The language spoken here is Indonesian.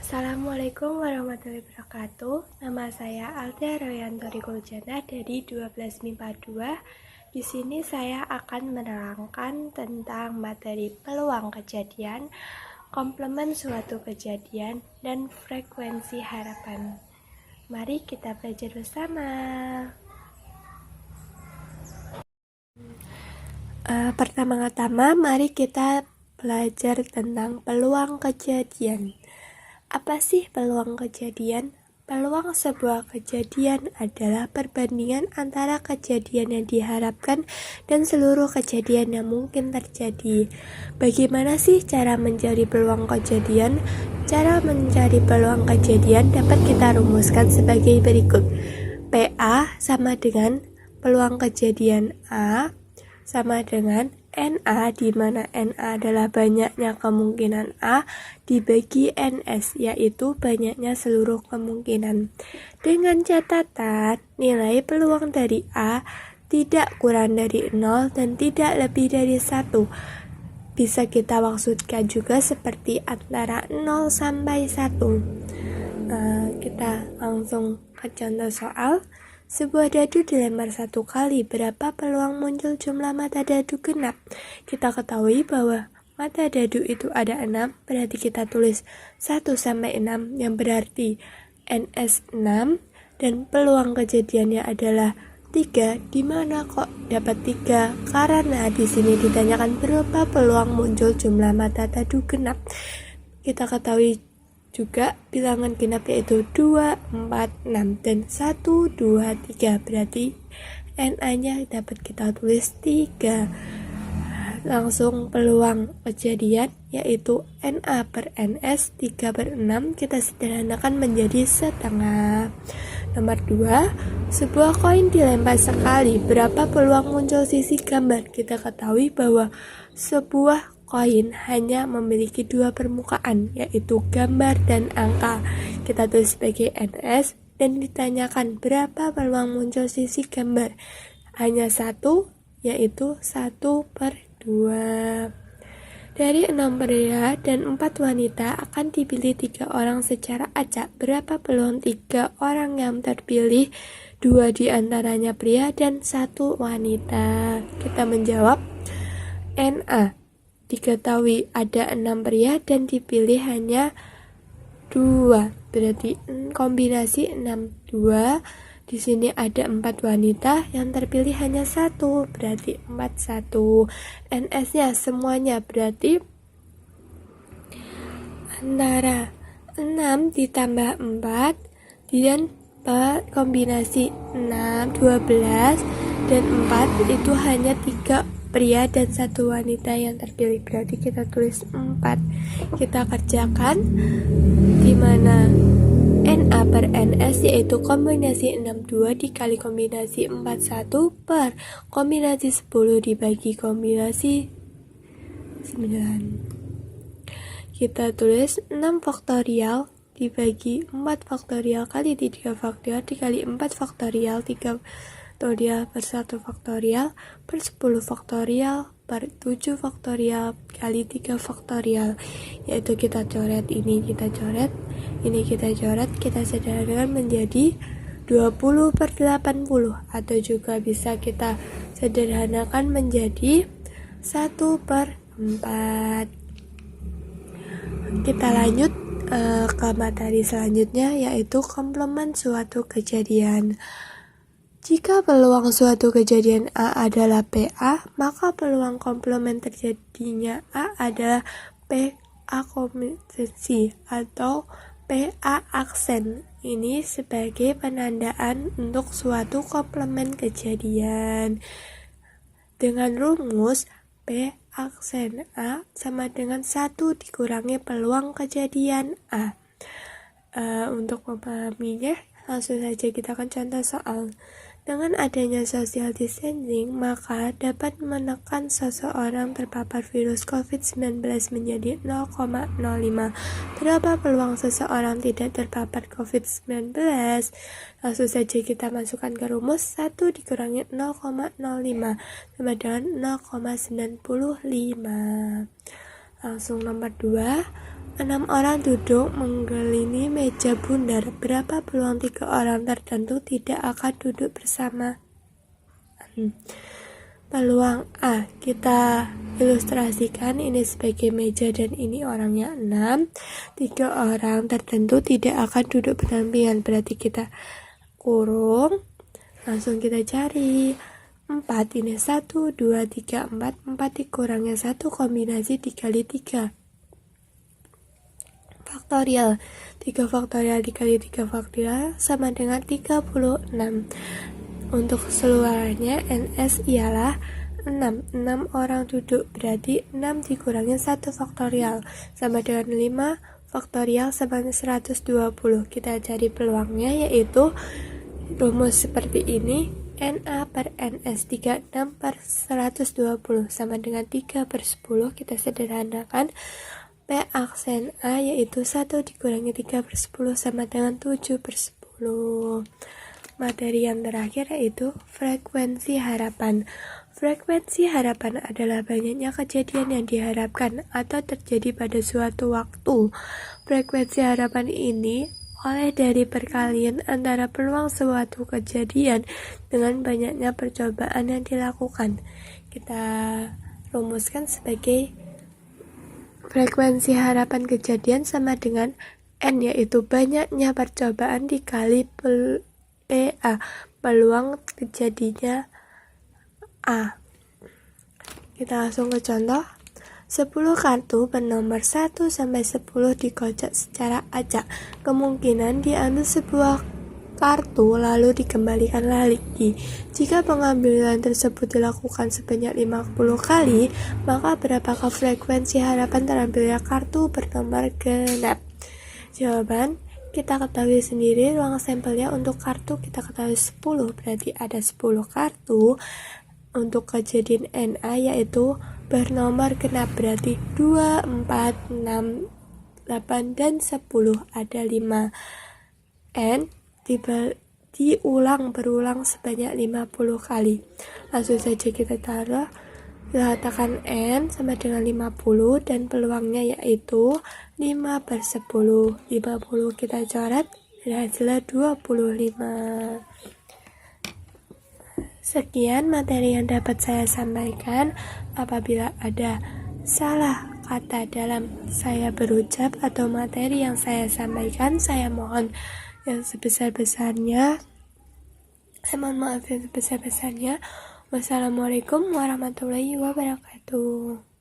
Assalamualaikum warahmatullahi wabarakatuh. Nama saya Altia Royantori Kuljana dari 12 MIPA 2. Di sini saya akan menerangkan tentang materi peluang kejadian, komplement suatu kejadian, dan frekuensi harapan. Mari kita belajar bersama. Pertama-tama mari kita belajar tentang peluang kejadian. Apa sih peluang kejadian? Peluang sebuah kejadian adalah perbandingan antara kejadian yang diharapkan dan seluruh kejadian yang mungkin terjadi. Bagaimana sih cara mencari peluang kejadian? Cara mencari peluang kejadian dapat kita rumuskan sebagai berikut. PA sama dengan peluang kejadian A sama dengan NA, di mana NA adalah banyaknya kemungkinan A dibagi NS, yaitu banyaknya seluruh kemungkinan. Dengan catatan, nilai peluang dari A tidak kurang dari 0 dan tidak lebih dari 1. Bisa kita maksudkan juga seperti antara 0 sampai 1. Kita langsung ke contoh soal. Sebuah dadu dilempar 1 kali, berapa peluang muncul jumlah mata dadu genap? Kita ketahui bahwa mata dadu itu ada 6, berarti kita tulis 1 sampai 6, yang berarti NS 6, dan peluang kejadiannya adalah 3. Dimana kok dapat 3? Karena di sini ditanyakan berapa peluang muncul jumlah mata dadu genap. Kita ketahui juga bilangan genap yaitu 2, 4, 6, dan 1, 2, 3. Berarti NA-nya dapat kita tulis 3. Langsung peluang kejadian yaitu NA per NS 3 per 6 kita sederhanakan menjadi setengah. Nomor 2, sebuah koin dilempar sekali, berapa peluang muncul sisi gambar? Kita ketahui bahwa sebuah koin hanya memiliki 2 permukaan, yaitu gambar dan angka. Kita tulis sebagai NS dan ditanyakan berapa peluang muncul sisi gambar. Hanya 1, yaitu 1 per 2. Dari 6 pria dan 4 wanita akan dipilih 3 orang secara acak. Berapa peluang 3 orang yang terpilih? 2 diantaranya pria dan 1 wanita. Kita menjawab NA. Diketahui ada 6 pria dan dipilih hanya 2. Berarti kombinasi 6, 2. Di sini ada 4 wanita, yang terpilih hanya 1, berarti 4, 1. NS-nya semuanya berarti antara 6 ditambah 4 dan kombinasi 6, 12 dan 4 itu hanya 3 pria dan 1 wanita yang terpilih, berarti kita tulis 4. Kita kerjakan di mana NA per NS yaitu kombinasi 62 dikali kombinasi 41 per kombinasi 10 dibagi kombinasi 9. Kita tulis 6 faktorial dibagi 4 faktorial kali 3 faktorial dikali 4 faktorial 3 faktorial per 1 faktorial per 10 faktorial per 7 faktorial kali 3 faktorial, yaitu kita coret ini, kita coret ini, kita coret, kita sederhanakan menjadi 20 per 80, atau juga bisa kita sederhanakan menjadi 1 per 4. Kita lanjut ke materi selanjutnya, yaitu komplement suatu kejadian. Jika peluang suatu kejadian A adalah PA, maka peluang komplement terjadinya A adalah PA kombinasi atau PA aksen. Ini sebagai penandaan untuk suatu komplement kejadian. Dengan rumus P aksen A sama dengan 1 dikurangi peluang kejadian A. Untuk memahaminya, langsung saja kita akan contoh soal. Dengan adanya social distancing, maka dapat menekan seseorang terpapar virus COVID-19 menjadi 0,05. Berapa peluang seseorang tidak terpapar COVID-19? Langsung saja kita masukkan ke rumus 1 dikurangi 0,05 sama dengan 0,95. Langsung nomor 2. 6 orang duduk mengelilingi meja bundar. Berapa peluang 3 orang tertentu tidak akan duduk bersama? Peluang A, kita ilustrasikan ini sebagai meja dan ini orangnya 6. 3 orang tertentu tidak akan duduk berdampingan, berarti kita kurung, langsung kita cari 4, ini 1, 2, 3, 4. 4 dikurangnya 1, kombinasi dikali 3 faktorial. 3 faktorial dikali 3 faktorial sama dengan 36. Untuk keseluruhannya NS ialah 6. 6 orang duduk, berarti 6 dikurangi 1 faktorial sama dengan 5 faktorial sama dengan 120. Kita cari peluangnya, yaitu rumus seperti ini. NA per NS 36 per 120 sama dengan 3 per 10. Kita sederhanakan. P aksen A yaitu 1 dikurangi 3 per 10 sama dengan 7 per 10. Materi yang terakhir yaitu frekuensi harapan. Frekuensi harapan adalah banyaknya kejadian yang diharapkan atau terjadi pada suatu waktu. Frekuensi harapan ini oleh dari perkalian antara peluang suatu kejadian dengan banyaknya percobaan yang dilakukan. Kita rumuskan sebagai frekuensi harapan kejadian sama dengan N, yaitu banyaknya percobaan dikali PA, peluang terjadinya A. Kita langsung ke contoh. 10 kartu bernomor 1 sampai 10 dikocok secara acak. Kemungkinan diambil sebuah kartu lalu dikembalikan lagi. Jika pengambilan tersebut dilakukan sebanyak 50 kali, maka berapakah frekuensi harapan terambilnya kartu bernomor genap? Jawaban kita ketahui sendiri, ruang sampelnya untuk kartu kita ketahui 10, berarti ada 10 kartu. Untuk kejadian NA yaitu bernomor genap, berarti 2, 4, 6, 8, dan 10, ada 5. N berulang sebanyak 50 kali. Langsung saja kita taruh, katakan N sama dengan 50 dan peluangnya yaitu 5 per 10. 50 kita coret dan hasilnya 25. Sekian materi yang dapat saya sampaikan. Apabila ada salah kata dalam saya berucap atau materi yang saya sampaikan, saya mohon yang sebesar-besarnya. Saya mohon maaf yang sebesar-besarnya. Wassalamualaikum warahmatullahi wabarakatuh.